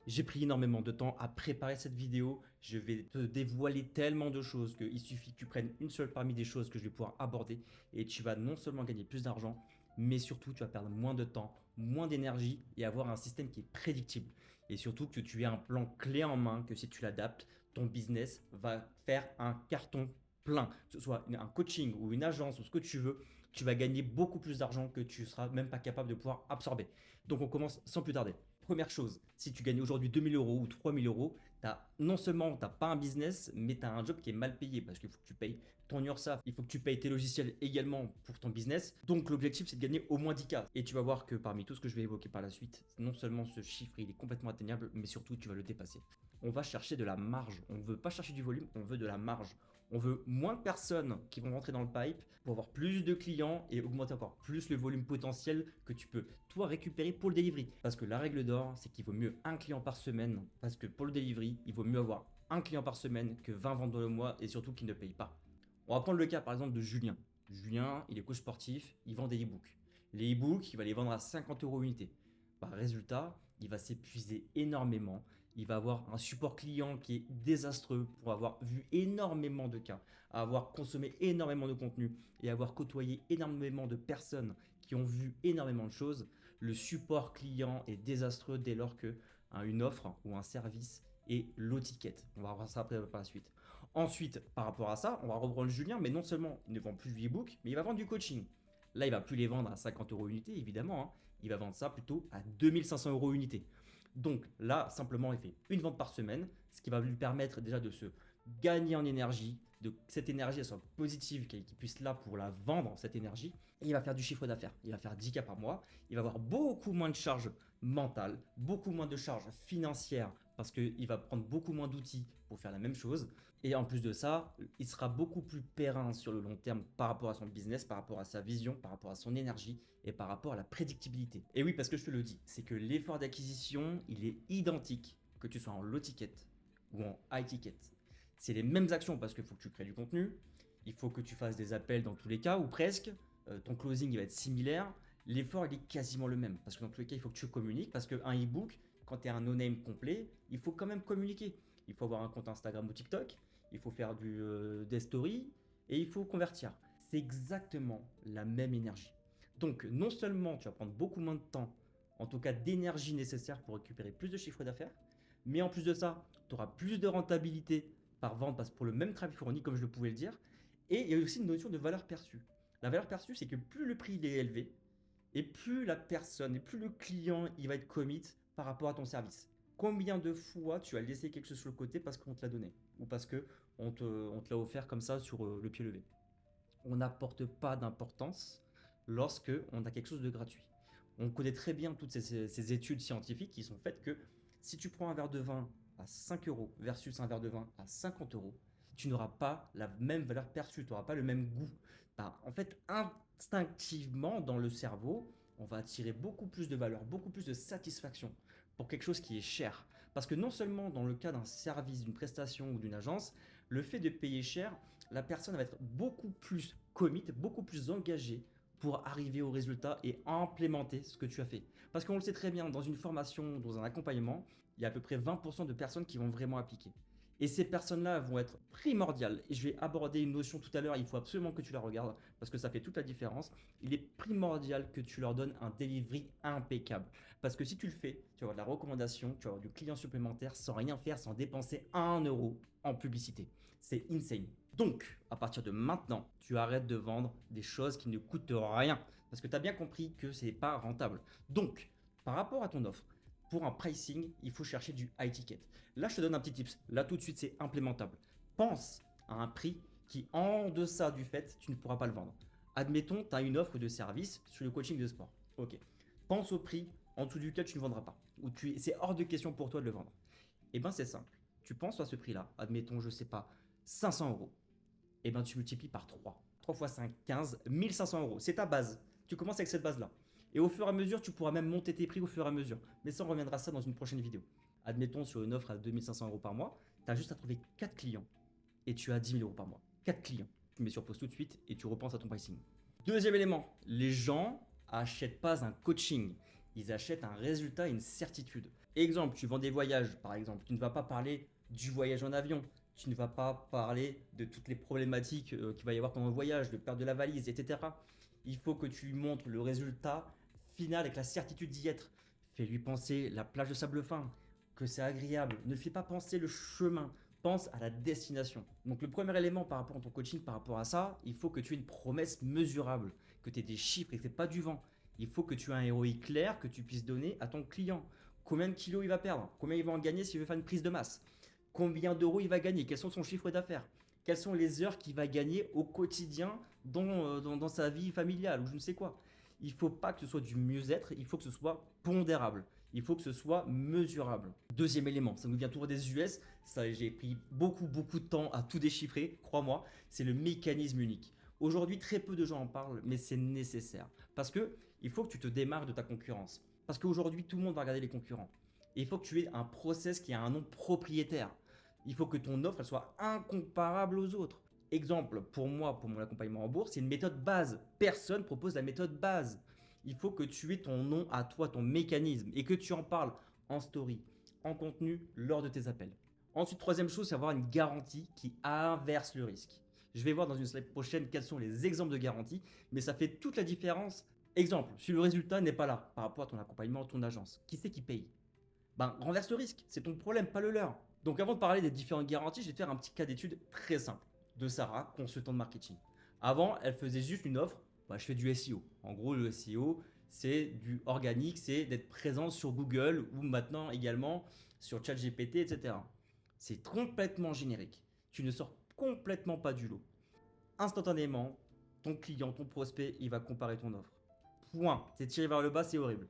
J'ai pris énormément de temps à préparer cette vidéo. Je vais te dévoiler tellement de choses qu'il suffit que tu prennes une seule parmi des choses que je vais pouvoir aborder et tu vas non seulement gagner plus d'argent, mais surtout tu vas perdre moins de temps, moins d'énergie et avoir un système qui est prédictible. Et surtout que tu aies un plan clé en main, que si tu l'adaptes, ton business va faire un carton plein. Que ce soit un coaching ou une agence ou ce que tu veux, tu vas gagner beaucoup plus d'argent que tu ne seras même pas capable de pouvoir absorber. Donc on commence sans plus tarder. Première chose, si tu gagnes aujourd'hui 2000 euros ou 3000 euros, non seulement tu n'as pas un business, mais tu as un job qui est mal payé parce qu'il faut que tu payes ton URSSAF, il faut que tu payes tes logiciels également pour ton business. Donc l'objectif, c'est de gagner au moins 10K. Et tu vas voir que parmi tout ce que je vais évoquer par la suite, non seulement ce chiffre, il est complètement atteignable, mais surtout, tu vas le dépasser. On va chercher de la marge. On ne veut pas chercher du volume, on veut de la marge. On veut moins de personnes qui vont rentrer dans le pipe pour avoir plus de clients et augmenter encore plus le volume potentiel que tu peux, toi, récupérer pour le delivery. Parce que la règle d'or, c'est qu'il vaut mieux un client par semaine. Parce que pour le delivery, il vaut mieux avoir un client par semaine que 20 ventes dans le mois et surtout qui ne paye pas. On va prendre le cas par exemple de Julien. Julien, il est coach sportif, il vend des e-books. Les e-books, il va les vendre à 50 euros unité. Par résultat, il va s'épuiser énormément. Il va avoir un support client qui est désastreux pour avoir vu énormément de cas, avoir consommé énormément de contenu et avoir côtoyé énormément de personnes qui ont vu énormément de choses. Le support client est désastreux dès lors que une offre ou un service est low ticket. On va voir ça après par la suite. Ensuite, par rapport à ça, on va reprendre Julien, mais non seulement il ne vend plus du e-book, mais il va vendre du coaching. Là, il va plus les vendre à 50 euros unité, évidemment. Hein. Il va vendre ça plutôt à 2500 euros unité. Donc là, simplement, il fait une vente par semaine, ce qui va lui permettre déjà de se gagner en énergie, de que cette énergie elle soit positive, qu'il puisse là pour la vendre, cette énergie, et il va faire du chiffre d'affaires. Il va faire 10K par mois, il va avoir beaucoup moins de charges mentales, beaucoup moins de charges financières, parce qu'il va prendre beaucoup moins d'outils pour faire la même chose. Et en plus de ça, il sera beaucoup plus périn sur le long terme par rapport à son business, par rapport à sa vision, par rapport à son énergie et par rapport à la prédictibilité. Et oui, parce que je te le dis, c'est que l'effort d'acquisition, il est identique que tu sois en low ticket ou en high ticket. C'est les mêmes actions parce qu'il faut que tu crées du contenu, il faut que tu fasses des appels dans tous les cas ou presque, ton closing il va être similaire, l'effort il est quasiment le même parce que dans tous les cas il faut que tu communiques parce qu'un e-book, quand tu es un no-name complet, il faut quand même communiquer. Il faut avoir un compte Instagram ou TikTok, il faut faire des stories et il faut convertir. C'est exactement la même énergie. Donc non seulement tu vas prendre beaucoup moins de temps, en tout cas d'énergie nécessaire pour récupérer plus de chiffre d'affaires, mais en plus de ça, tu auras plus de rentabilité par vente parce que pour le même travail fourni, comme je le pouvais le dire. Et il y a aussi une notion de valeur perçue. La valeur perçue, c'est que plus le prix il est élevé, et plus la personne, et plus le client, il va être commit par rapport à ton service. Combien de fois tu as laissé quelque chose sur le côté parce qu'on te l'a donné ou parce qu'on te l'a offert comme ça sur le pied levé. On n'apporte pas d'importance lorsque on a quelque chose de gratuit. On connaît très bien toutes ces études scientifiques qui sont faites que si tu prends un verre de vin à 5 euros versus un verre de vin à 50 euros, tu n'auras pas la même valeur perçue, tu n'auras pas le même goût. En fait, instinctivement, dans le cerveau, on va attirer beaucoup plus de valeur, beaucoup plus de satisfaction pour quelque chose qui est cher. Parce que non seulement dans le cas d'un service, d'une prestation ou d'une agence, le fait de payer cher, la personne va être beaucoup plus commit, beaucoup plus engagée pour arriver au résultat et implémenter ce que tu as fait. Parce qu'on le sait très bien, dans une formation, dans un accompagnement, il y a à peu près 20% de personnes qui vont vraiment appliquer. Et ces personnes-là vont être primordiales. Et je vais aborder une notion tout à l'heure, il faut absolument que tu la regardes parce que ça fait toute la différence. Il est primordial que tu leur donnes un delivery impeccable. Parce que si tu le fais, tu vas avoir de la recommandation, tu vas avoir du client supplémentaire sans rien faire, sans dépenser un euro en publicité. C'est insane. Donc, à partir de maintenant, tu arrêtes de vendre des choses qui ne coûtent rien. Parce que tu as bien compris que ce n'est pas rentable. Donc, par rapport à ton offre, pour un pricing, il faut chercher du high ticket. Là, je te donne un petit tips. Là, tout de suite, c'est implémentable. Pense à un prix qui, en deçà du fait, tu ne pourras pas le vendre. Admettons, tu as une offre de service sur le coaching de sport. Ok. Pense au prix en dessous duquel tu ne vendras pas. C'est hors de question pour toi de le vendre. Eh bien, c'est simple. Tu penses à ce prix-là. Admettons, je ne sais pas, 500 euros. Eh bien, tu multiplies par 3. 3 fois 5, 15, 1500 euros. C'est ta base. Tu commences avec cette base-là. Et au fur et à mesure, tu pourras même monter tes prix au fur et à mesure. Mais ça, on reviendra à ça dans une prochaine vidéo. Admettons, sur une offre à 2500 euros par mois, tu as juste à trouver 4 clients et tu as 10 000 euros par mois. 4 clients. Tu mets sur pause tout de suite et tu repenses à ton pricing. Deuxième élément, les gens achètent pas un coaching. Ils achètent un résultat et une certitude. Exemple, tu vends des voyages, par exemple. Tu ne vas pas parler du voyage en avion. Tu ne vas pas parler de toutes les problématiques qu'il va y avoir pendant le voyage, de perte de la valise, etc. Il faut que tu lui montres le résultat final avec la certitude d'y être. Fais-lui penser la plage de sable fin, que c'est agréable. Ne fais pas penser le chemin, pense à la destination. Donc le premier élément par rapport à ton coaching, par rapport à ça, il faut que tu aies une promesse mesurable, que tu aies des chiffres et que ce n'est pas du vent. Il faut que tu aies un ROI clair que tu puisses donner à ton client. Combien de kilos il va perdre? Combien il va en gagner s'il veut faire une prise de masse? Combien d'euros il va gagner? Quels sont son chiffre d'affaires? Quelles sont les heures qu'il va gagner au quotidien dans sa vie familiale ou je ne sais quoi? Il ne faut pas que ce soit du mieux-être, il faut que ce soit pondérable. Il faut que ce soit mesurable. Deuxième élément, ça nous vient toujours des US. Ça, j'ai pris beaucoup de temps à tout déchiffrer, crois-moi. C'est le mécanisme unique. Aujourd'hui, très peu de gens en parlent, mais c'est nécessaire. Parce que il faut que tu te démarques de ta concurrence. Parce qu'aujourd'hui, tout le monde va regarder les concurrents. Et il faut que tu aies un process qui a un nom propriétaire. Il faut que ton offre elle soit incomparable aux autres. Exemple, pour moi, pour mon accompagnement en bourse, c'est une méthode base. Personne propose la méthode base. Il faut que tu aies ton nom à toi, ton mécanisme, et que tu en parles en story, en contenu, lors de tes appels. Ensuite, troisième chose, c'est avoir une garantie qui inverse le risque. Je vais voir dans une slide prochaine quels sont les exemples de garantie, mais ça fait toute la différence. Exemple, si le résultat n'est pas là par rapport à ton accompagnement, ton agence, qui c'est qui paye? Ben, renverse le risque, c'est ton problème, pas le leur. Donc avant de parler des différentes garanties, je vais te faire un petit cas d'étude très simple de Sarah, consultante marketing. Avant, elle faisait juste une offre, bah, je fais du SEO. En gros, le SEO, c'est du organique, c'est d'être présent sur Google ou maintenant également sur ChatGPT, etc. C'est complètement générique. Tu ne sors complètement pas du lot. Instantanément, ton client, ton prospect, il va comparer ton offre. Point. C'est tiré vers le bas, c'est horrible.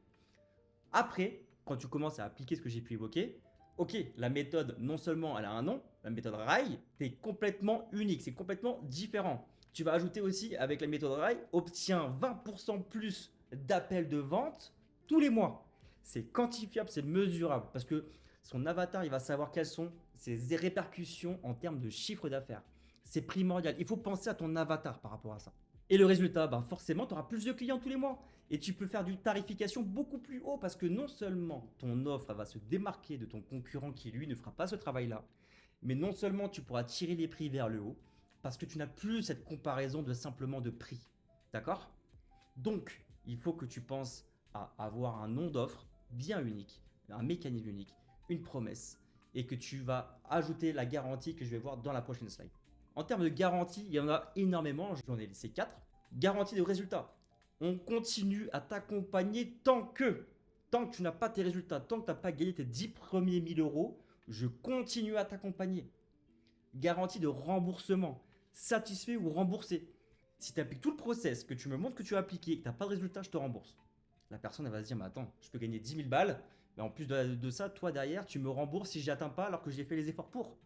Après, quand tu commences à appliquer ce que j'ai pu évoquer, ok, la méthode, non seulement elle a un nom, la méthode RAI, c'est complètement unique, c'est complètement différent. Tu vas ajouter aussi, avec la méthode RAI, obtiens 20% plus d'appels de vente tous les mois. C'est quantifiable, c'est mesurable, parce que son avatar, il va savoir quelles sont ses répercussions en termes de chiffre d'affaires. C'est primordial. Il faut penser à ton avatar par rapport à ça. Et le résultat, ben forcément, tu auras plus de clients tous les mois. Et tu peux faire d'une tarification beaucoup plus haut parce que non seulement ton offre va se démarquer de ton concurrent qui lui ne fera pas ce travail-là, mais non seulement tu pourras tirer les prix vers le haut parce que tu n'as plus cette comparaison de simplement de prix. D'accord? Donc, il faut que tu penses à avoir un nom d'offre bien unique, un mécanisme unique, une promesse et que tu vas ajouter la garantie que je vais voir dans la prochaine slide. En termes de garantie, il y en a énormément, j'en ai laissé 4. Garantie de résultat. On continue à t'accompagner tant que tu n'as pas tes résultats, tant que tu n'as pas gagné tes 10 premiers 1000 euros, je continue à t'accompagner. Garantie de remboursement. Satisfait ou remboursé. Si tu appliques tout le process, que tu me montres que tu as appliqué et que tu n'as pas de résultat, je te rembourse. La personne elle va se dire, mais attends, je peux gagner 10 000 balles, mais en plus de ça, toi derrière, tu me rembourses si je n'atteins pas alors que j'ai fait les efforts pour.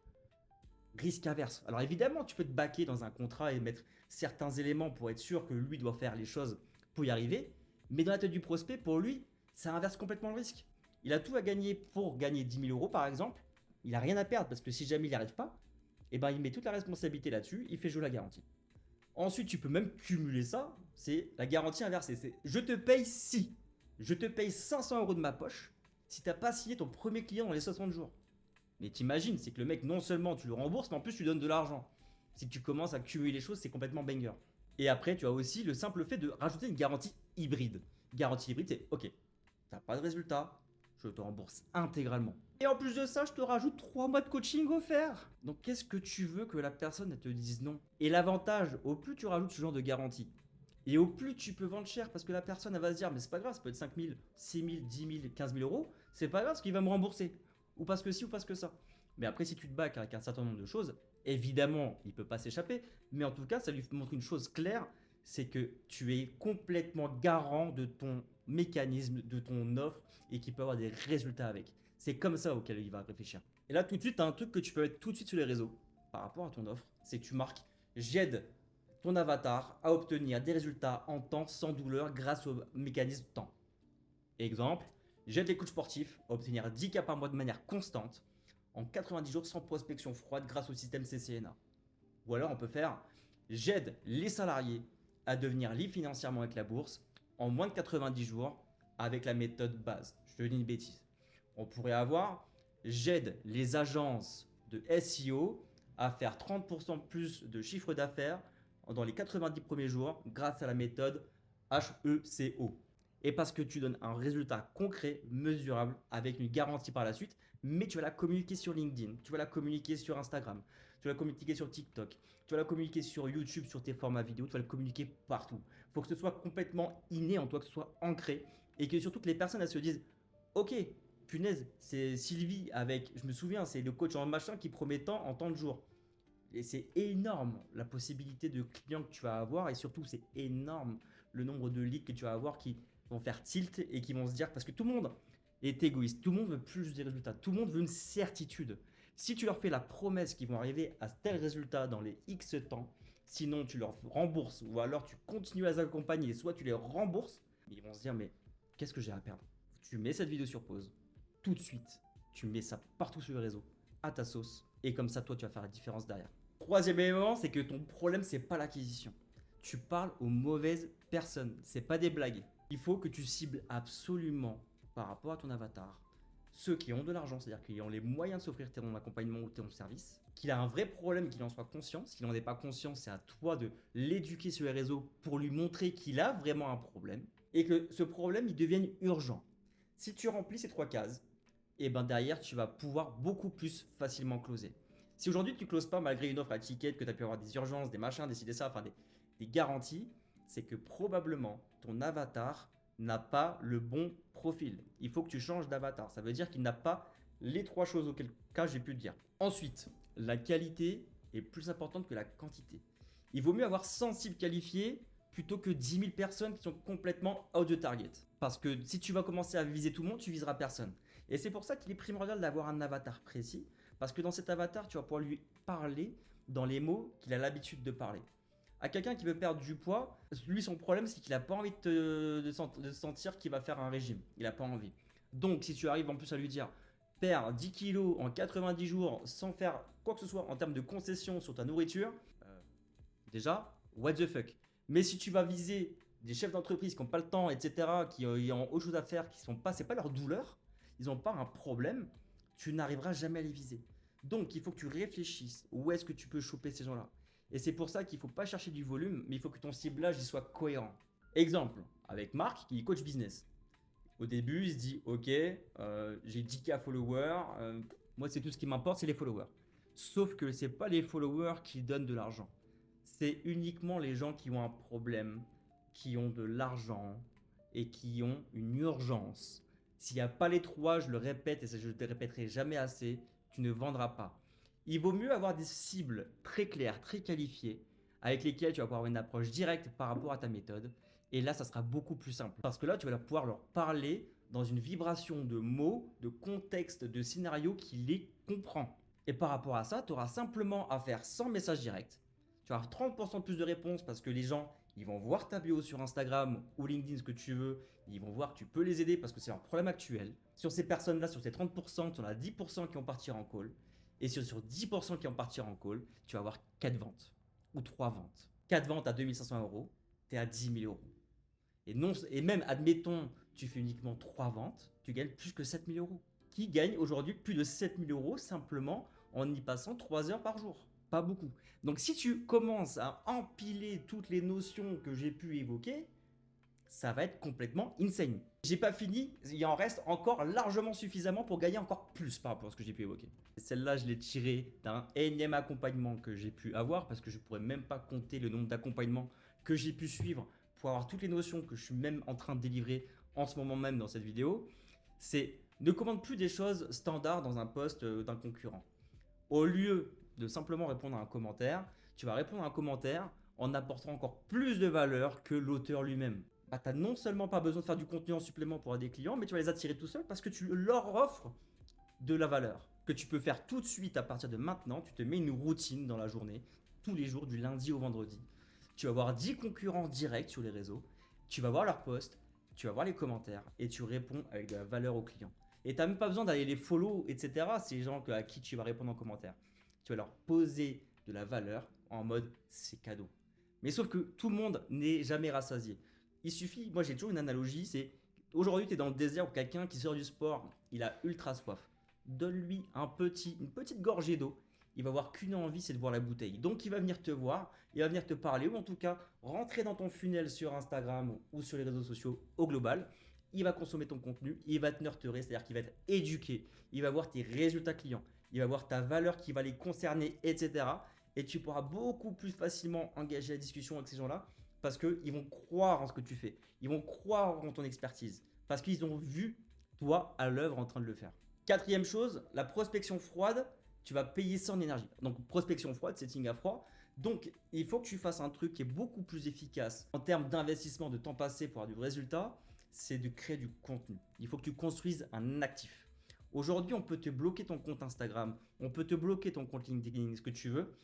Risque inverse. Alors évidemment, tu peux te baquer dans un contrat et mettre certains éléments pour être sûr que lui doit faire les choses pour y arriver, mais dans la tête du prospect, pour lui, ça inverse complètement le risque. Il a tout à gagner pour gagner 10 000 euros par exemple, il n'a rien à perdre parce que si jamais il n'y arrive pas, eh ben, il met toute la responsabilité là-dessus, il fait jouer la garantie. Ensuite, tu peux même cumuler ça, c'est la garantie inversée, c'est je te paye si, je te paye 500 euros de ma poche si tu n'as pas signé ton premier client dans les 60 jours. Mais t'imagines, c'est que le mec, non seulement tu le rembourses, mais en plus tu lui donnes de l'argent. Si tu commences à cumuler les choses, c'est complètement banger. Et après, tu as aussi le simple fait de rajouter une garantie hybride. Garantie hybride, c'est ok, t'as pas de résultat, je te rembourse intégralement. Et en plus de ça, je te rajoute 3 mois de coaching offerts. Donc qu'est-ce que tu veux que la personne te dise non? Et l'avantage, au plus tu rajoutes ce genre de garantie, et au plus tu peux vendre cher, parce que la personne elle va se dire, mais c'est pas grave, ça peut être 5 000, 6 000, 10 000, 15 000 euros, c'est pas grave parce qu'il va me rembourser. Ou parce que ci ou parce que ça. Mais après, si tu te bats avec un certain nombre de choses, évidemment, il ne peut pas s'échapper. Mais en tout cas, ça lui montre une chose claire, c'est que tu es complètement garant de ton mécanisme, de ton offre et qu'il peut avoir des résultats avec. C'est comme ça auquel il va réfléchir. Et là, tout de suite, tu as un truc que tu peux mettre tout de suite sur les réseaux par rapport à ton offre, c'est que tu marques « J'aide ton avatar à obtenir des résultats en temps sans douleur grâce au mécanisme temps ». Exemple, j'aide les coachs sportifs à obtenir 10 cas par mois de manière constante en 90 jours sans prospection froide grâce au système CCNA. Ou alors on peut faire j'aide les salariés à devenir libres financièrement avec la bourse en moins de 90 jours avec la méthode base. Je te dis une bêtise. On pourrait avoir, j'aide les agences de SEO à faire 30% plus de chiffre d'affaires dans les 90 premiers jours grâce à la méthode HECO. Et parce que tu donnes un résultat concret, mesurable, avec une garantie par la suite, mais tu vas la communiquer sur LinkedIn, tu vas la communiquer sur Instagram, tu vas la communiquer sur TikTok, tu vas la communiquer sur YouTube, sur tes formats vidéo, tu vas la communiquer partout. Il faut que ce soit complètement inné en toi, que ce soit ancré, et que surtout que les personnes elles se disent, ok, punaise, c'est Sylvie avec, je me souviens, c'est le coach en machin qui promet tant en tant de jours. Et c'est énorme la possibilité de clients que tu vas avoir, et surtout c'est énorme le nombre de leads que tu vas avoir qui vont faire tilt et qui vont se dire, parce que tout le monde est égoïste, tout le monde veut plus de résultats, tout le monde veut une certitude. Si tu leur fais la promesse qu'ils vont arriver à tel résultat dans les X temps, sinon tu leur rembourses ou alors tu continues à les accompagner, soit tu les rembourses, ils vont se dire mais qu'est-ce que j'ai à perdre? Tu mets cette vidéo sur pause, tout de suite, tu mets ça partout sur le réseau, à ta sauce, et comme ça toi tu vas faire la différence derrière. Troisième élément, c'est que ton problème c'est pas l'acquisition. Tu parles aux mauvaises personnes, c'est pas des blagues. Il faut que tu cibles absolument par rapport à ton avatar ceux qui ont de l'argent, c'est-à-dire qui ont les moyens de s'offrir ton accompagnement ou ton service, qu'il a un vrai problème, qu'il en soit conscient. S'il n'en est pas conscient, c'est à toi de l'éduquer sur les réseaux pour lui montrer qu'il a vraiment un problème et que ce problème il devienne urgent. Si tu remplis ces 3 cases, et ben derrière tu vas pouvoir beaucoup plus facilement closer. Si aujourd'hui tu ne closes pas malgré une offre à ticket, que tu as pu avoir des urgences, des machins, décider ça, enfin des garanties, c'est que probablement ton avatar n'a pas le bon profil. Il faut que tu changes d'avatar. Ça veut dire qu'il n'a pas les 3 choses auxquelles cas j'ai pu te dire. Ensuite, la qualité est plus importante que la quantité. Il vaut mieux avoir 100 cibles qualifiées plutôt que 10 000 personnes qui sont complètement out de target. Parce que si tu vas commencer à viser tout le monde, tu viseras personne. Et c'est pour ça qu'il est primordial d'avoir un avatar précis. Parce que dans cet avatar, tu vas pouvoir lui parler dans les mots qu'il a l'habitude de parler. À quelqu'un qui veut perdre du poids, lui son problème c'est qu'il n'a pas envie de sentir qu'il va faire un régime. Il n'a pas envie. Donc si tu arrives en plus à lui dire perds 10 kilos en 90 jours sans faire quoi que ce soit en termes de concession sur ta nourriture, déjà, what the fuck. Mais si tu vas viser des chefs d'entreprise qui n'ont pas le temps, etc., qui ont autre chose à faire, qui sont pas, c'est pas leur douleur, ils n'ont pas un problème, tu n'arriveras jamais à les viser. Donc il faut que tu réfléchisses où est-ce que tu peux choper ces gens-là. Et c'est pour ça qu'il ne faut pas chercher du volume, mais il faut que ton ciblage il soit cohérent. Exemple, avec Marc qui est coach business. Au début, il se dit, ok, j'ai 10K followers, moi c'est tout ce qui m'importe, c'est les followers. Sauf que ce n'est pas les followers qui donnent de l'argent. C'est uniquement les gens qui ont un problème, qui ont de l'argent et qui ont une urgence. S'il n'y a pas les 3, je le répète et je ne te répéterai jamais assez, tu ne vendras pas. Il vaut mieux avoir des cibles très claires, très qualifiées, avec lesquelles tu vas pouvoir avoir une approche directe par rapport à ta méthode. Et là, ça sera beaucoup plus simple. Parce que là, tu vas pouvoir leur parler dans une vibration de mots, de contexte, de scénario qui les comprend. Et par rapport à ça, tu auras simplement à faire 100 messages directs. Tu auras 30% de plus de réponses parce que les gens, ils vont voir ta bio sur Instagram ou LinkedIn, ce que tu veux. Ils vont voir que tu peux les aider parce que c'est leur problème actuel. Sur ces personnes-là, sur ces 30%, tu en as 10% qui vont partir en call. Et sur 10% qui vont partir en call, tu vas avoir 4 ventes ou 3 ventes. 4 ventes à 2500 euros, tu es à 10 000 euros. Et même, admettons, tu fais uniquement 3 ventes, tu gagnes plus que 7 000 euros. Qui gagne aujourd'hui plus de 7 000 euros simplement en y passant 3 heures par jour? Pas beaucoup. Donc si tu commences à empiler toutes les notions que j'ai pu évoquer, ça va être complètement insane. J'ai pas fini, il en reste encore largement suffisamment pour gagner encore plus par rapport à ce que j'ai pu évoquer. Celle-là, je l'ai tirée d'un énième accompagnement que j'ai pu avoir parce que je pourrais même pas compter le nombre d'accompagnements que j'ai pu suivre pour avoir toutes les notions que je suis même en train de délivrer en ce moment même dans cette vidéo. C'est ne commande plus des choses standards dans un post d'un concurrent. Au lieu de simplement répondre à un commentaire, tu vas répondre à un commentaire en apportant encore plus de valeur que l'auteur lui-même. Bah, tu n'as non seulement pas besoin de faire du contenu en supplément pour des clients, mais tu vas les attirer tout seul parce que tu leur offres de la valeur que tu peux faire tout de suite à partir de maintenant. Tu te mets une routine dans la journée, tous les jours, du lundi au vendredi. Tu vas voir 10 concurrents directs sur les réseaux, tu vas voir leurs posts, tu vas voir les commentaires et tu réponds avec de la valeur aux clients. Et tu n'as même pas besoin d'aller les follow, etc. Ces gens à qui tu vas répondre en commentaire. Tu vas leur poser de la valeur en mode c'est cadeau. Mais sauf que tout le monde n'est jamais rassasié. Il suffit, moi j'ai toujours une analogie, c'est Aujourd'hui, tu es dans le désert où quelqu'un qui sort du sport, il a ultra soif. Donne-lui une petite gorgée d'eau. Il va avoir qu'une envie, c'est de voir la bouteille. Donc, il va venir te voir, il va venir te parler, ou en tout cas, rentrer dans ton funnel sur Instagram ou sur les réseaux sociaux au global. Il va consommer ton contenu, il va te nurturer, c'est-à-dire qu'il va être éduqué, il va voir tes résultats clients, il va voir ta valeur qui va les concerner, etc. Et tu pourras beaucoup plus facilement engager la discussion avec ces gens-là parce qu'ils vont croire en ce que tu fais. Ils vont croire en ton expertise parce qu'ils ont vu toi à l'œuvre en train de le faire. Quatrième chose, la prospection froide, tu vas payer ça en énergie. Donc prospection froide, setting à froid. Donc il faut que tu fasses un truc qui est beaucoup plus efficace en termes d'investissement, de temps passé pour avoir du résultat, c'est de créer du contenu. Il faut que tu construises un actif. Aujourd'hui, on peut te bloquer ton compte Instagram, on peut te bloquer ton compte LinkedIn, ce que tu veux.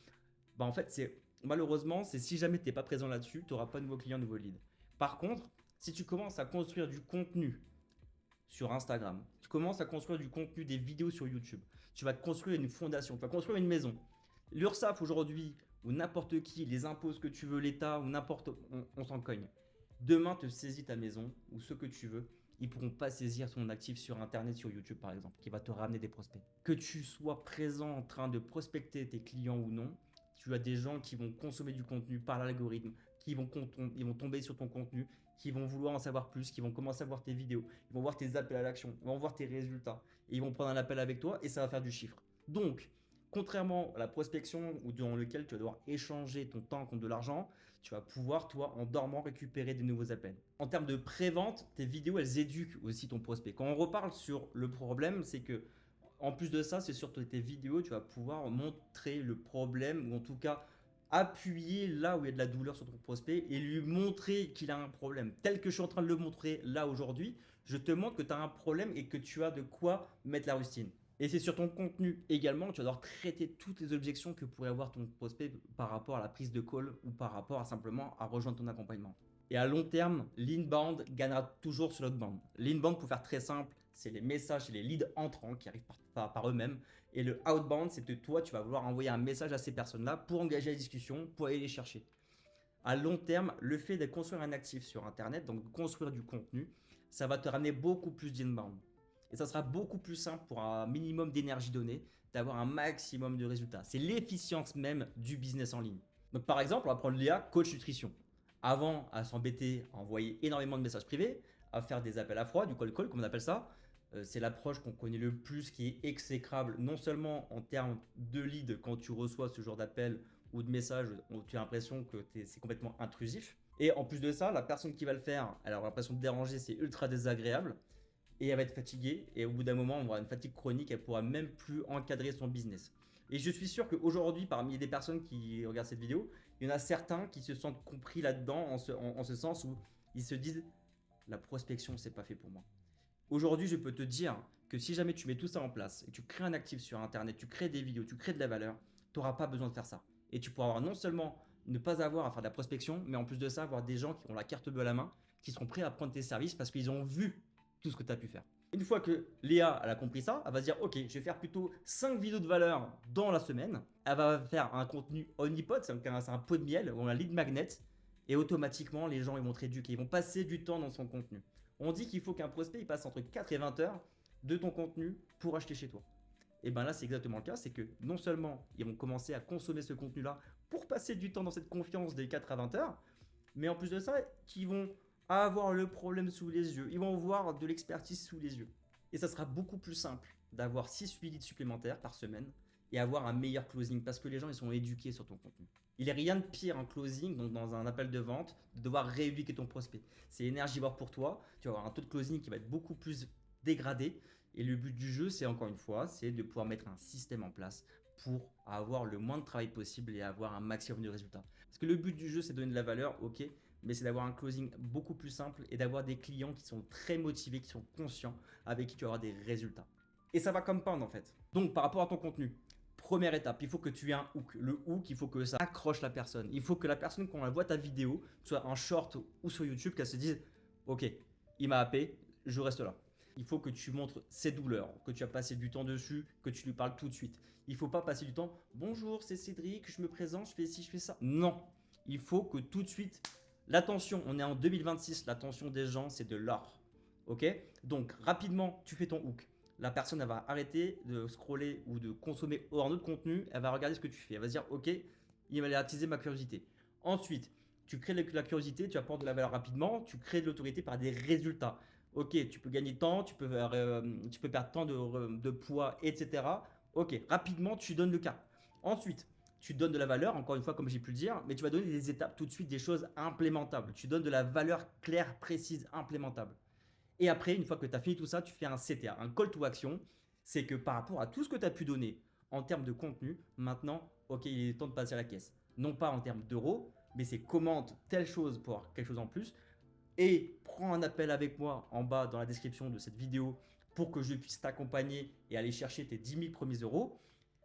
En fait, malheureusement, c'est si jamais tu n'es pas présent là-dessus, tu n'auras pas de nouveaux clients, de nouveaux leads. Par contre, si tu commences à construire du contenu sur Instagram, tu commences à construire du contenu, des vidéos sur YouTube, tu vas te construire une fondation, tu vas construire une maison. L'URSSAF aujourd'hui, ou n'importe qui, les impôts, ce que tu veux, l'État, ou n'importe, on s'en cogne. Demain, te saisis ta maison, ou ce que tu veux, ils pourront pas saisir ton actif sur Internet, sur YouTube par exemple, qui va te ramener des prospects. Que tu sois présent en train de prospecter tes clients ou non, tu as des gens qui vont consommer du contenu par l'algorithme, ils vont tomber sur ton contenu, qui vont vouloir en savoir plus, qui vont commencer à voir tes vidéos, ils vont voir tes appels à l'action, ils vont voir tes résultats, et ils vont prendre un appel avec toi et ça va faire du chiffre. Donc, contrairement à la prospection où dans lequel tu vas devoir échanger ton temps contre de l'argent, tu vas pouvoir, toi, en dormant, récupérer des nouveaux appels. En termes de pré-vente, tes vidéos, elles éduquent aussi ton prospect. Quand on reparle sur le problème, c'est que en plus de ça, c'est sur tes vidéos, tu vas pouvoir montrer le problème ou en tout cas appuyer là où il y a de la douleur sur ton prospect et lui montrer qu'il a un problème. Tel que je suis en train de le montrer là aujourd'hui, je te montre que tu as un problème et que tu as de quoi mettre la rustine. Et c'est sur ton contenu également que tu vas devoir traiter toutes les objections que pourrait avoir ton prospect par rapport à la prise de call ou par rapport à simplement à rejoindre ton accompagnement. Et à long terme, l'inbound gagnera toujours sur l'outbound. L'inbound, pour faire très simple, c'est les messages et les leads entrants qui arrivent par eux-mêmes. Et le outbound, c'est que toi, tu vas vouloir envoyer un message à ces personnes-là pour engager la discussion, pour aller les chercher. À long terme, le fait de construire un actif sur Internet, donc de construire du contenu, ça va te ramener beaucoup plus d'inbound. Et ça sera beaucoup plus simple pour un minimum d'énergie donnée d'avoir un maximum de résultats. C'est l'efficience même du business en ligne. Donc par exemple, on va prendre Léa, coach nutrition. Avant à s'embêter à envoyer énormément de messages privés, à faire des appels à froid, du cold call comme on appelle ça, c'est l'approche qu'on connaît le plus, qui est exécrable, non seulement en termes de lead quand tu reçois ce genre d'appel ou de messages où tu as l'impression que c'est complètement intrusif. Et en plus de ça, la personne qui va le faire, elle aura l'impression de déranger, c'est ultra désagréable. Et elle va être fatiguée. Et au bout d'un moment, on aura une fatigue chronique, elle pourra même plus encadrer son business. Et je suis sûr qu'aujourd'hui, parmi les personnes qui regardent cette vidéo, il y en a certains qui se sentent compris là-dedans, en ce sens où ils se disent la prospection, c'est pas fait pour moi. Aujourd'hui, je peux te dire que si jamais tu mets tout ça en place et que tu crées un actif sur Internet, tu crées des vidéos, tu crées de la valeur, tu n'auras pas besoin de faire ça. Et tu pourras avoir non seulement ne pas avoir à faire de la prospection, mais en plus de ça, avoir des gens qui ont la carte bleue à la main, qui seront prêts à prendre tes services parce qu'ils ont vu tout ce que tu as pu faire. Une fois que Léa elle a compris ça, elle va se dire ok, je vais faire plutôt 5 vidéos de valeur dans la semaine. Elle va faire un contenu honeypot, c'est un pot de miel ou un lead magnet. Et automatiquement, les gens ils vont te éduquer, ils vont passer du temps dans son contenu. On dit qu'il faut qu'un prospect il passe entre 4 et 20 heures de ton contenu pour acheter chez toi. Et bien là, c'est exactement le cas, c'est que non seulement ils vont commencer à consommer ce contenu-là pour passer du temps dans cette confiance des 4 à 20 heures, mais en plus de ça, qu'ils vont avoir le problème sous les yeux, ils vont voir de l'expertise sous les yeux. Et ça sera beaucoup plus simple d'avoir 6 leads supplémentaires par semaine et avoir un meilleur closing parce que les gens ils sont éduqués sur ton contenu. Il n'y a rien de pire en closing, donc dans un appel de vente, de devoir rééduquer ton prospect. C'est énergivore pour toi, tu vas avoir un taux de closing qui va être beaucoup plus dégradé. Et le but du jeu, c'est encore une fois, c'est de pouvoir mettre un système en place pour avoir le moins de travail possible et avoir un maximum de résultats. Parce que le but du jeu, c'est de donner de la valeur, ok, mais c'est d'avoir un closing beaucoup plus simple et d'avoir des clients qui sont très motivés, qui sont conscients, avec qui tu vas avoir des résultats. Et ça va compound en fait. Donc par rapport à ton contenu, première étape, il faut que tu aies un hook. Le hook, il faut que ça accroche la personne. Il faut que la personne, quand elle voit ta vidéo, soit en short ou sur YouTube, qu'elle se dise ok, il m'a happé, je reste là. Il faut que tu montres ses douleurs, que tu as passé du temps dessus, que tu lui parles tout de suite. Il ne faut pas passer du temps bonjour, c'est Cédric, je me présente, je fais ci, je fais ça. Non, il faut que tout de suite, l'attention, on est en 2026, l'attention des gens, c'est de l'or. Ok? Donc, rapidement, tu fais ton hook. La personne, elle va arrêter de scroller ou de consommer un autre contenu. Elle va regarder ce que tu fais. Elle va se dire, ok, il va attiser ma curiosité. Ensuite, tu crées la curiosité, tu apportes de la valeur rapidement, tu crées de l'autorité par des résultats. Ok, tu peux gagner temps, tu peux perdre tant de poids, etc. Ok, rapidement, tu donnes le cap. Ensuite, tu donnes de la valeur, encore une fois, comme j'ai pu le dire, mais tu vas donner des étapes tout de suite, des choses implémentables. Tu donnes de la valeur claire, précise, implémentable. Et après, une fois que tu as fini tout ça, tu fais un CTA, un call to action. C'est que par rapport à tout ce que tu as pu donner en termes de contenu, maintenant, ok, il est temps de passer à la caisse. Non pas en termes d'euros, mais c'est commente telle chose pour avoir quelque chose en plus. Et prends un appel avec moi en bas dans la description de cette vidéo pour que je puisse t'accompagner et aller chercher tes 10 000 premiers euros.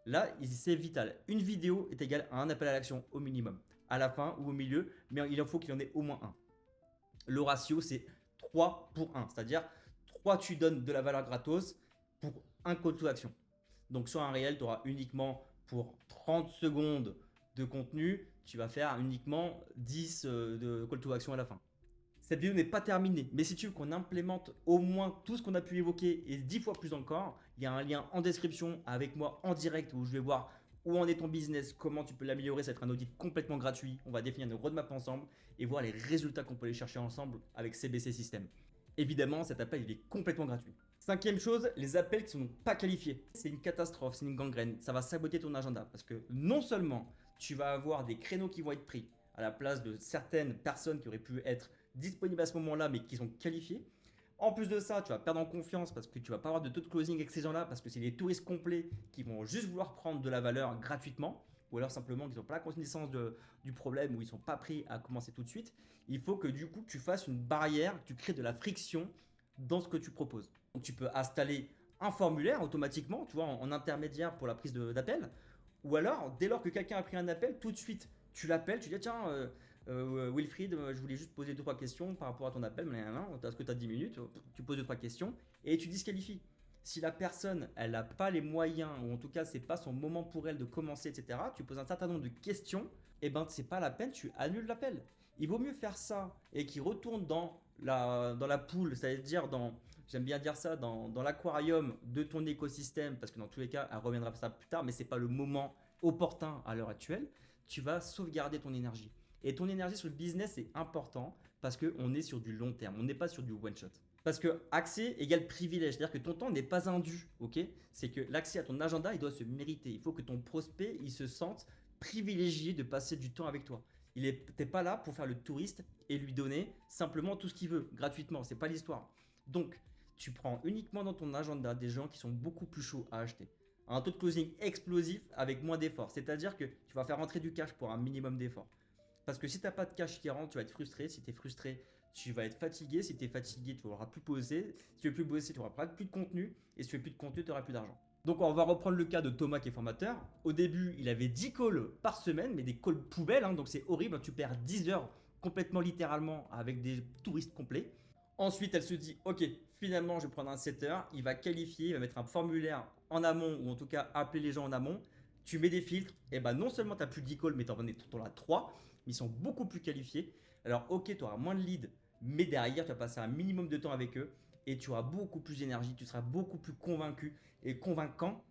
Là, c'est vital. Une vidéo est égale à un appel à l'action au minimum, à la fin ou au milieu, mais il en faut qu'il y en ait au moins un. Le ratio, c'est 3 pour 1, c'est-à-dire 3 tu donnes de la valeur gratos pour un call to action. Donc sur un réel, tu auras uniquement pour 30 secondes de contenu, tu vas faire uniquement 10 de call to action à la fin. Cette vidéo n'est pas terminée, mais si tu veux qu'on implémente au moins tout ce qu'on a pu évoquer et 10 fois plus encore, il y a un lien en description avec moi en direct où je vais voir où en est ton business, comment tu peux l'améliorer. Ça va être un audit complètement gratuit. On va définir une roadmap ensemble et voir les résultats qu'on peut aller chercher ensemble avec CBC System. Évidemment, cet appel il est complètement gratuit. Cinquième chose, les appels qui ne sont pas qualifiés. C'est une catastrophe, c'est une gangrène. Ça va saboter ton agenda parce que non seulement tu vas avoir des créneaux qui vont être pris à la place de certaines personnes qui auraient pu être disponibles à ce moment-là mais qui sont qualifiées. En plus de ça, tu vas perdre en confiance parce que tu vas pas avoir de taux de closing avec ces gens-là parce que c'est des touristes complets qui vont juste vouloir prendre de la valeur gratuitement ou alors simplement qu'ils n'ont pas la connaissance du problème ou ils ne sont pas prêts à commencer tout de suite. Il faut que du coup tu fasses une barrière, que tu crées de la friction dans ce que tu proposes. Donc, tu peux installer un formulaire automatiquement, tu vois, en intermédiaire pour la prise d'appel. Ou alors, dès lors que quelqu'un a pris un appel, tout de suite, tu l'appelles, tu dis tiens, Wilfried, je voulais juste poser 2-3 questions par rapport à ton appel, mais est-ce que tu as 10 minutes, tu poses 2-3 questions et tu disqualifies. Si la personne, elle n'a pas les moyens, ou en tout cas, c'est pas son moment pour elle de commencer, etc., tu poses un certain nombre de questions, et ben, c'est pas la peine, tu annules l'appel. Il vaut mieux faire ça et qu'il retourne dans la poule, c'est-à-dire j'aime bien dire ça, dans l'aquarium de ton écosystème, parce que dans tous les cas, elle reviendra ça plus tard, mais c'est pas le moment opportun à l'heure actuelle. Tu vas sauvegarder ton énergie. Et ton énergie sur le business est important parce qu'on est sur du long terme, on n'est pas sur du one shot. Parce que accès égale privilège, c'est-à-dire que ton temps n'est pas un dû, ok? C'est que l'accès à ton agenda, il doit se mériter. Il faut que ton prospect, il se sente privilégié de passer du temps avec toi. T'es pas là pour faire le touriste et lui donner simplement tout ce qu'il veut, gratuitement. C'est pas l'histoire. Donc, tu prends uniquement dans ton agenda des gens qui sont beaucoup plus chauds à acheter. Un taux de closing explosif avec moins d'efforts. C'est-à-dire que tu vas faire rentrer du cash pour un minimum d'efforts. Parce que si tu n'as pas de cash qui rentre, tu vas être frustré. Si tu es frustré, tu vas être fatigué. Si tu es fatigué, tu n'auras plus bosser. Si tu ne veux plus bosser, tu n'auras plus de contenu. Et si tu fais plus de contenu, tu n'auras plus d'argent. Donc on va reprendre le cas de Thomas qui est formateur. Au début, il avait 10 calls par semaine, mais des calls poubelles, donc c'est horrible. Tu perds 10 heures complètement littéralement avec des touristes complets. Ensuite, elle se dit, ok, finalement, je vais prendre un setter. Il va qualifier, il va mettre un formulaire en amont, ou en tout cas appeler les gens en amont. Tu mets des filtres, et ben non seulement tu n'as plus 10 calls, mais tu en as 3, mais ils sont beaucoup plus qualifiés. Alors ok, tu auras moins de leads, mais derrière, tu vas passer un minimum de temps avec eux et tu auras beaucoup plus d'énergie, tu seras beaucoup plus convaincu et convaincant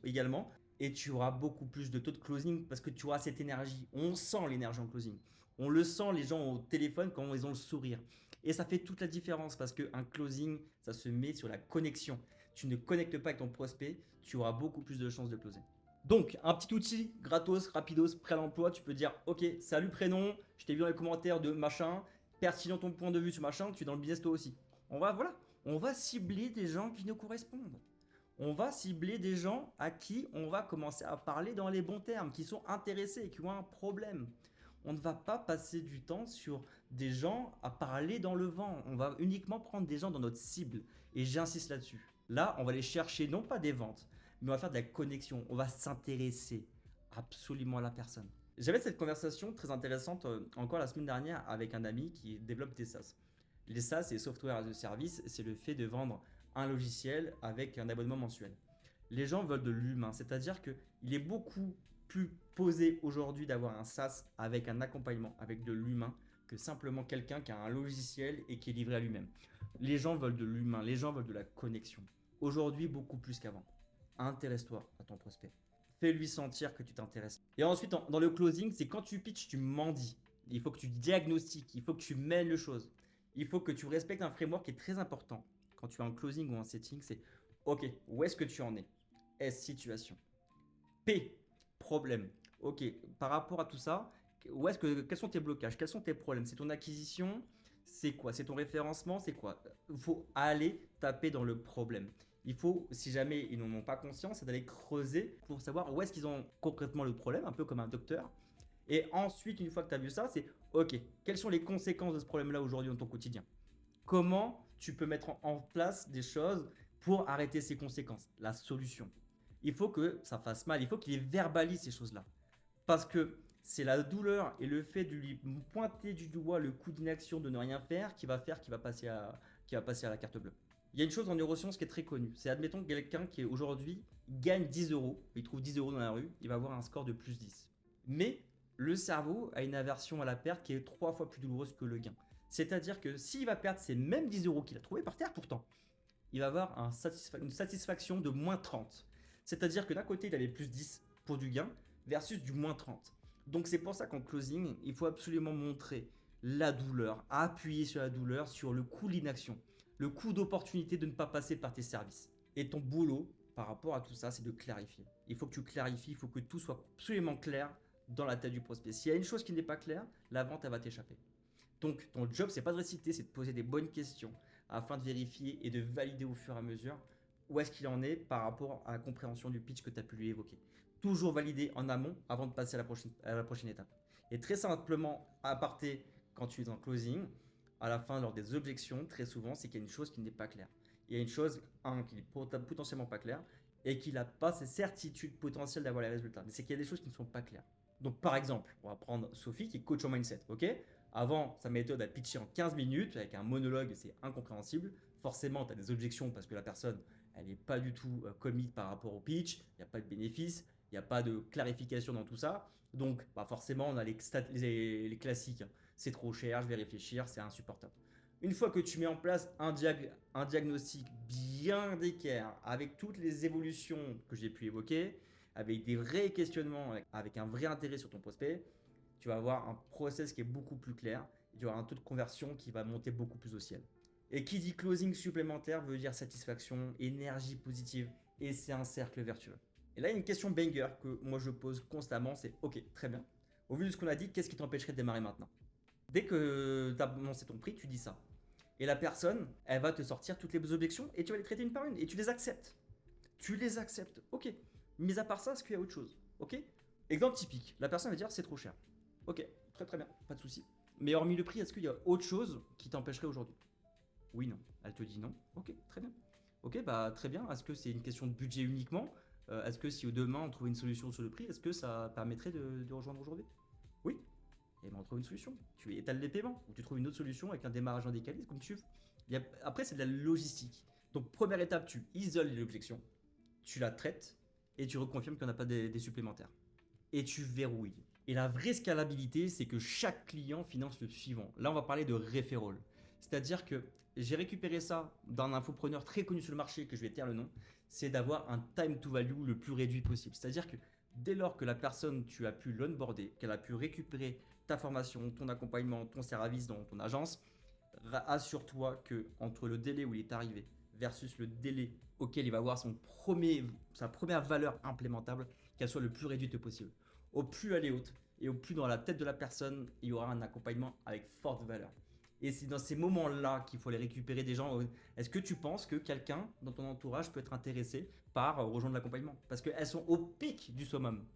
également, et tu auras beaucoup plus de taux de closing parce que tu auras cette énergie. On sent l'énergie en closing. On le sent les gens au téléphone quand ils ont le sourire. Et ça fait toute la différence parce qu'un closing, ça se met sur la connexion. Tu ne connectes pas avec ton prospect, tu auras beaucoup plus de chances de closer. Donc, un petit outil gratos, rapidos, prêt à l'emploi, tu peux dire ok, salut prénom, je t'ai vu dans les commentaires de machin, pertinent ton point de vue sur machin, tu es dans le business toi aussi. On va cibler des gens qui nous correspondent. On va cibler des gens à qui on va commencer à parler dans les bons termes, qui sont intéressés et qui ont un problème. On ne va pas passer du temps sur des gens à parler dans le vent. On va uniquement prendre des gens dans notre cible. Et j'insiste là-dessus. Là, on va aller chercher non pas des ventes, mais on va faire de la connexion. On va s'intéresser absolument à la personne. J'avais cette conversation très intéressante encore la semaine dernière avec un ami qui développe des SaaS. Les SaaS, c'est Software as a Service, c'est le fait de vendre un logiciel avec un abonnement mensuel. Les gens veulent de l'humain, c'est-à-dire qu'il est beaucoup plus posé aujourd'hui d'avoir un SaaS avec un accompagnement, avec de l'humain, que simplement quelqu'un qui a un logiciel et qui est livré à lui-même. Les gens veulent de l'humain, les gens veulent de la connexion. Aujourd'hui, beaucoup plus qu'avant. Intéresse-toi à ton prospect. Fais-lui sentir que tu t'intéresses. Et ensuite, dans le closing, c'est quand tu pitches, tu mendis. Il faut que tu diagnostiques, il faut que tu mènes les choses. Il faut que tu respectes un framework qui est très important. Quand tu as un closing ou un setting, c'est OK, où est-ce que tu en es? S, situation. P, problème. OK, par rapport à tout ça, quels sont tes blocages? Quels sont tes problèmes? C'est ton acquisition? C'est quoi? C'est ton référencement? C'est quoi? Il faut aller taper dans le problème. Il faut, si jamais ils n'en ont pas conscience, c'est d'aller creuser pour savoir où est-ce qu'ils ont concrètement le problème, un peu comme un docteur. Et ensuite, une fois que tu as vu ça, c'est OK, quelles sont les conséquences de ce problème-là aujourd'hui dans ton quotidien? Comment tu peux mettre en place des choses pour arrêter ces conséquences? La solution. Il faut que ça fasse mal, il faut qu'il verbalise ces choses-là. Parce que c'est la douleur et le fait de lui pointer du doigt le coup d'inaction, de ne rien faire, qui va passer à la carte bleue. Il y a une chose en neurosciences qui est très connue. C'est admettons que quelqu'un qui aujourd'hui gagne 10 euros, il trouve 10 euros dans la rue, il va avoir un score de plus 10. Mais le cerveau a une aversion à la perte qui est 3 fois plus douloureuse que le gain. C'est-à-dire que s'il va perdre ces mêmes 10 euros qu'il a trouvés par terre pourtant, il va avoir une satisfaction de moins 30. C'est-à-dire que d'un côté, il avait plus 10 pour du gain versus du moins 30. Donc c'est pour ça qu'en closing, il faut absolument montrer la douleur, appuyer sur la douleur, sur le coût de l'inaction, le coût d'opportunité de ne pas passer par tes services. Et ton boulot par rapport à tout ça, c'est de clarifier. Il faut que tu clarifies, il faut que tout soit absolument clair dans la tête du prospect. S'il y a une chose qui n'est pas claire, la vente, elle va t'échapper. Donc ton job, c'est pas de réciter, c'est de poser des bonnes questions afin de vérifier et de valider au fur et à mesure où est-ce qu'il en est par rapport à la compréhension du pitch que tu as pu lui évoquer. Toujours valider en amont avant de passer à la prochaine étape. Et très simplement, à aparté, quand tu es en closing, à la fin, lors des objections, très souvent, c'est qu'il y a une chose qui n'est pas claire. Il y a une chose, qui n'est potentiellement pas claire et qu'il n'a pas ces certitudes potentielles d'avoir les résultats. Mais c'est qu'il y a des choses qui ne sont pas claires. Donc, par exemple, on va prendre Sophie qui est coach en mindset. Ok, avant, sa méthode a pitché en 15 minutes avec un monologue, c'est incompréhensible. Forcément, tu as des objections parce que la personne, elle n'est pas du tout commit par rapport au pitch, il n'y a pas de bénéfice, il n'y a pas de clarification dans tout ça. Donc, forcément, on a les classiques. C'est trop cher, je vais réfléchir, c'est insupportable. Une fois que tu mets en place un diagnostic bien d'équerre avec toutes les évolutions que j'ai pu évoquer, avec des vrais questionnements, avec un vrai intérêt sur ton prospect, tu vas avoir un process qui est beaucoup plus clair et tu vas avoir un taux de conversion qui va monter beaucoup plus au ciel. Et qui dit closing supplémentaire veut dire satisfaction, énergie positive et c'est un cercle vertueux. Et là, il y a une question banger que moi je pose constamment, c'est ok, très bien. Au vu de ce qu'on a dit, qu'est-ce qui t'empêcherait de démarrer maintenant? Dès que tu as annoncé ton prix, tu dis ça. Et la personne, elle va te sortir toutes les objections et tu vas les traiter une par une et tu les acceptes. Tu les acceptes, ok. Mis à part ça, est-ce qu'il y a autre chose? Ok. Exemple typique, la personne va dire c'est trop cher. Ok, très très bien, pas de souci. Mais hormis le prix, est-ce qu'il y a autre chose qui t'empêcherait aujourd'hui? Oui, non. Elle te dit non. Ok, très bien. Ok, très bien. Est-ce que c'est une question de budget uniquement? Est-ce que si demain on trouvait une solution sur le prix, est-ce que ça permettrait de rejoindre aujourd'hui? Oui. Et on trouve une solution. Tu étales les paiements ou tu trouves une autre solution avec un démarrage en décalé, comme tu veux. Après, c'est de la logistique. Donc, première étape, tu isoles l'objection, tu la traites et tu reconfirmes qu'il n'y en a pas des supplémentaires. Et tu verrouilles. Et la vraie scalabilité, c'est que chaque client finance le suivant. Là, on va parler de referral. C'est-à-dire que j'ai récupéré ça d'un infopreneur très connu sur le marché, que je vais taire le nom, c'est d'avoir un time to value le plus réduit possible. C'est-à-dire que dès lors que la personne, tu as pu l'onboarder, qu'elle a pu récupérer ta formation, ton accompagnement, ton service dans ton agence, assure-toi que entre le délai où il est arrivé versus le délai auquel il va avoir sa première valeur implémentable, qu'elle soit le plus réduite possible. Au plus elle est haute et au plus dans la tête de la personne, il y aura un accompagnement avec forte valeur. Et c'est dans ces moments-là qu'il faut aller récupérer des gens. Est-ce que tu penses que quelqu'un dans ton entourage peut être intéressé par rejoindre l'accompagnement? Parce qu'elles sont au pic du summum.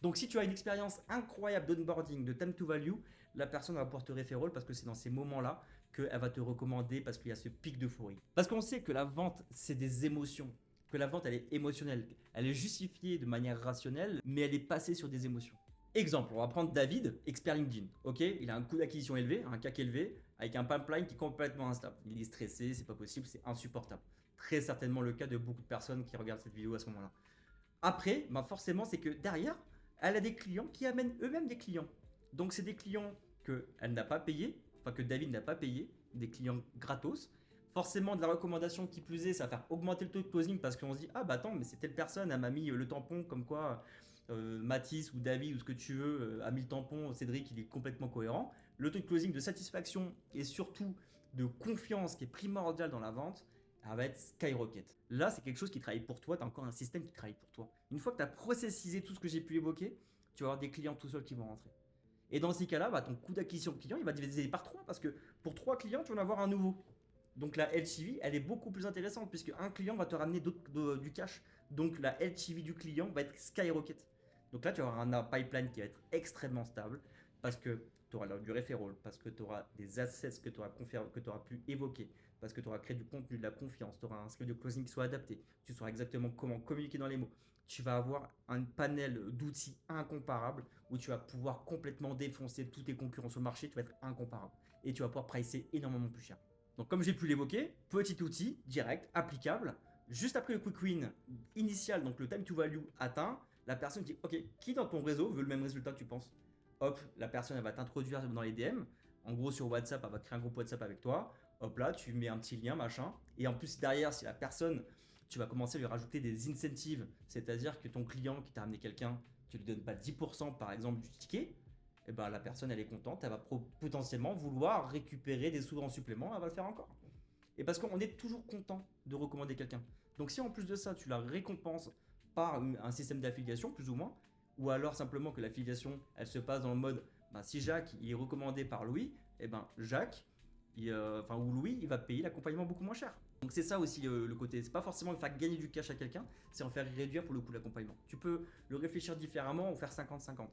Donc si tu as une expérience incroyable d'onboarding, de time to value, la personne va pouvoir te référer parce que c'est dans ces moments-là qu'elle va te recommander parce qu'il y a ce pic d'euphorie. Parce qu'on sait que la vente, c'est des émotions, que la vente, elle est émotionnelle. Elle est justifiée de manière rationnelle, mais elle est passée sur des émotions. Exemple, on va prendre David, expert LinkedIn. Ok, il a un coût d'acquisition élevé, un CAC élevé, avec un pipeline qui est complètement instable. Il est stressé, c'est pas possible, c'est insupportable. Très certainement le cas de beaucoup de personnes qui regardent cette vidéo à ce moment-là. Après, forcément, c'est que derrière, elle a des clients qui amènent eux-mêmes des clients. Donc, c'est des clients qu'elle n'a pas payé, enfin que David n'a pas payé, des clients gratos, forcément de la recommandation qui plus est, ça va faire augmenter le taux de closing parce qu'on se dit ah bah attends mais c'est telle personne, elle m'a mis le tampon comme quoi Mathis ou David ou ce que tu veux a mis le tampon, Cédric il est complètement cohérent. Le taux de closing de satisfaction et surtout de confiance qui est primordial dans la vente, elle va être skyrocket. Là c'est quelque chose qui travaille pour toi, tu as encore un système qui travaille pour toi. Une fois que tu as processisé tout ce que j'ai pu évoquer, tu vas avoir des clients tout seuls qui vont rentrer. Et dans ces cas-là, bah, ton coût d'acquisition client, il va diviser par 3 parce que pour 3 clients, tu vas en avoir un nouveau. Donc la LTV, elle est beaucoup plus intéressante puisque un client va te ramener du cash. Donc la LTV du client va être skyrocket. Donc là, tu auras un pipeline qui va être extrêmement stable parce que tu auras du referral, parce que tu auras des assets que tu auras pu évoquer, parce que tu auras créé du contenu, de la confiance, tu auras un script de closing qui soit adapté, tu sauras exactement comment communiquer dans les mots. Tu vas avoir un panel d'outils incomparable où tu vas pouvoir complètement défoncer tous tes concurrents sur le marché, tu vas être incomparable et tu vas pouvoir pricer énormément plus cher. Donc comme j'ai pu l'évoquer, petit outil direct, applicable. Juste après le quick win initial, donc le time to value atteint, la personne dit ok, qui dans ton réseau veut le même résultat que tu penses? Hop, la personne elle va t'introduire dans les DM. En gros sur WhatsApp, elle va créer un groupe WhatsApp avec toi. Hop là, tu mets un petit lien, machin. Et en plus derrière, si la personne, tu vas commencer à lui rajouter des incentives, c'est-à-dire que ton client qui t'a ramené quelqu'un, tu lui donnes pas 10% par exemple du ticket, et ben la personne elle est contente, elle va potentiellement vouloir récupérer des sous en supplément, elle va le faire encore. Et parce qu'on est toujours content de recommander quelqu'un. Donc si en plus de ça, tu la récompenses par un système d'affiliation, plus ou moins, ou alors simplement que l'affiliation, elle se passe dans le mode, bah, si Jacques il est recommandé par Louis, et ben Jacques, ou Louis, il va payer l'accompagnement beaucoup moins cher. Donc c'est ça aussi le côté, c'est pas forcément de faire gagner du cash à quelqu'un, c'est en faire réduire pour le coût de l'accompagnement. Tu peux le réfléchir différemment ou faire 50-50.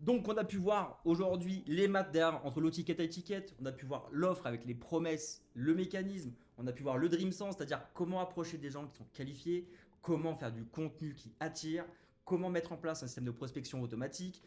Donc on a pu voir aujourd'hui les maths derrière entre l'auto-ticket et étiquette, on a pu voir l'offre avec les promesses, le mécanisme, on a pu voir le Dream Sense, c'est-à-dire comment approcher des gens qui sont qualifiés, comment faire du contenu qui attire, comment mettre en place un système de prospection automatique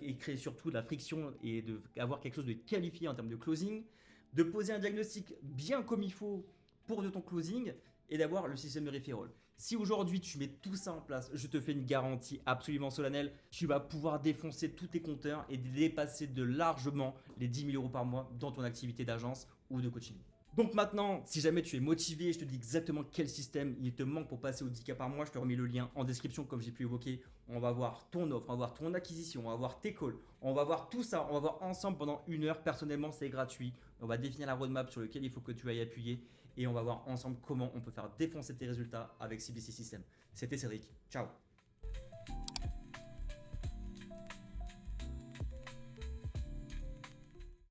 et créer surtout de la friction et d'avoir quelque chose de qualifié en termes de closing, de poser un diagnostic bien comme il faut pour de ton closing et d'avoir le système de referral. Si aujourd'hui tu mets tout ça en place, je te fais une garantie absolument solennelle, tu vas pouvoir défoncer tous tes compteurs et dépasser de largement les 10 000 euros par mois dans ton activité d'agence ou de coaching. Donc maintenant, si jamais tu es motivé, je te dis exactement quel système il te manque pour passer aux 10K par mois, je te remets le lien en description comme j'ai pu évoquer. On va voir ton offre, on va voir ton acquisition, on va voir tes calls, on va voir tout ça, on va voir ensemble pendant 1 heure. Personnellement, c'est gratuit. On va définir la roadmap sur laquelle il faut que tu ailles appuyer et on va voir ensemble comment on peut faire défoncer tes résultats avec CBC System. C'était Cédric, ciao.